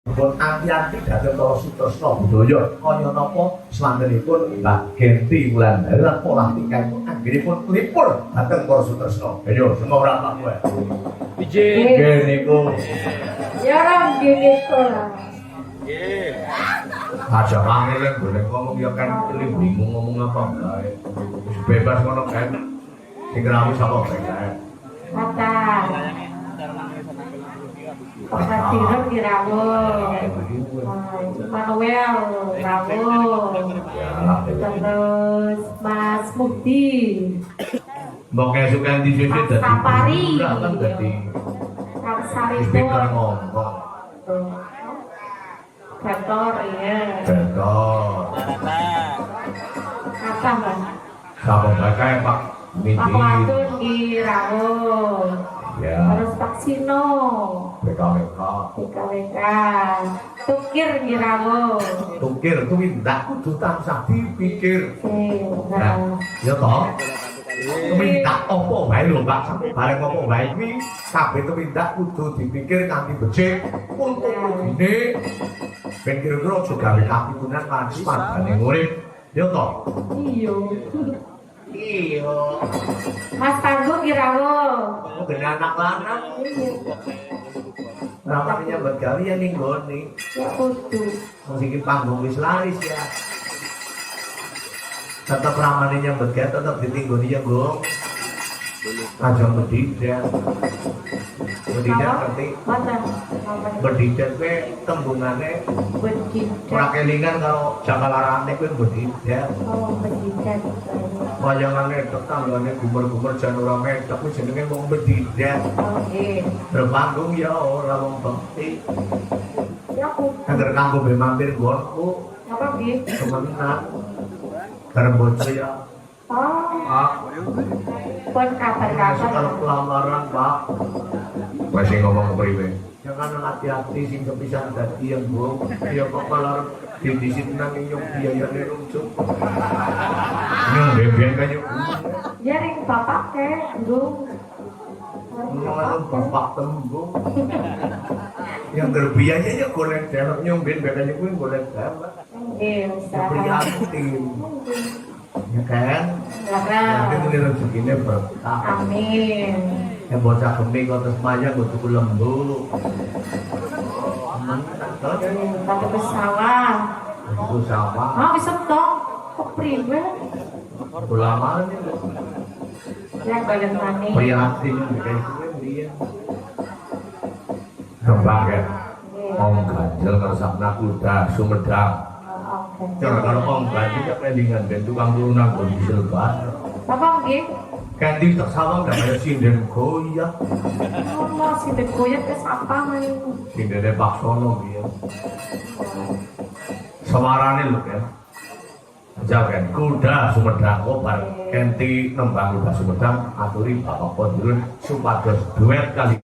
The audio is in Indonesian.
pun anti-anti dhateng para sutresna budaya kaya napa swantenipun Mbak Genti Wulandari lan pola tikahipun anggenipun lipur dhateng para sutresna. Ayo semua ora tak kowe. Ije. Nggih niku. Ya ora niku. Nggih. Aja angel golek ngomong ya kan bingung ngomong apa bae. Wis bebas ngono kan. Sing rawi sapa bae. Mata. Pakatiran dirawuh. Manuel rawuh. Terus Mas Mukti. Mbok kesukaan di sini dadi. Sapari. Kan dadi. Kapsari Speaker ngomong. Kantor iya. Betul. Apa Mbak? Sama bae Pak Midi. Pak Wadun di rawuh. Ya. Terus Pak Sino. BKWK. BKWK. Tukir di rawuh. Tukir kuwi ndak kudu tansah dipikir. Nah, Ya toh. Tumindak apa wae lho Pak, sampe bareng apa wae kuwi kabeh tumindak kudu dipikir kanthi becik untuk kudune ben kira-kira aja gawe kapitunan lan padane urip. Ya toh. iya. Iya. Mas Tangguh di rawuh. Oh, gene anak lanang. Ramane nyambut gawe ya ning gone. Ya kudu. Wong iki panggung wis laris ya. Tetap ramane nyambut gawe tetep ditinggoni ya, Bung. Aja medidak. Medidak ngerti? Mana? Medidak kuwi tembungane ora Berdidak. kelingan karo jakalarane kuwi medidak. Oh, berdidak. Wayangane tetanggane gumer-gumer jan ora metek kuwi jenenge wong medidak. Oke. Berpanggung ya ora wong bekti. Ya kudu. Angger kanggo be mampir nggonku Apa Bi? temenan. Karep bocah ya. Oh, Pak, pun kalau kabar-kabar. lamaran Pak. Masih ngomong priwe? Jangan hati-hati sing kepisahan dadi yang Bu. Ya kok malah didisit nang nyong biayane runcuk. Nyong beben kan nyong. Ya ring bapak ke, Gung. Nyong bapak tembung. Yang berbiayanya golek dewek nyong ben bedane kuwi golek dewek. Usaha. Prihatin. Ya kan? Larang. Nanti mulai rezekinya berkah. Amin. Yang bocah kemik terus maya gue tuku lembu. Pakai pesawat. Tuku sawah. Ah, bisa dong. Kok priwe? Ulama ini Ya, badan manis. prihatin yang kayak itu dia. Kembang ya. Om ganjel ngersakna kuda Sumedang. Oke. Jangan kalau om ganjel ya kelingan dan tukang turunan gue di Silban. Apa nggih? Ganti tak sawang gak ada sinden goyah. Oh, si dekoyat ke sapa main. Sindennya Pak Sono dia. Semarane lho kan. Jagan kuda Sumedang kok bar kenti nembang kuda Sumedang aturi Bapak Pondurun supados duet kali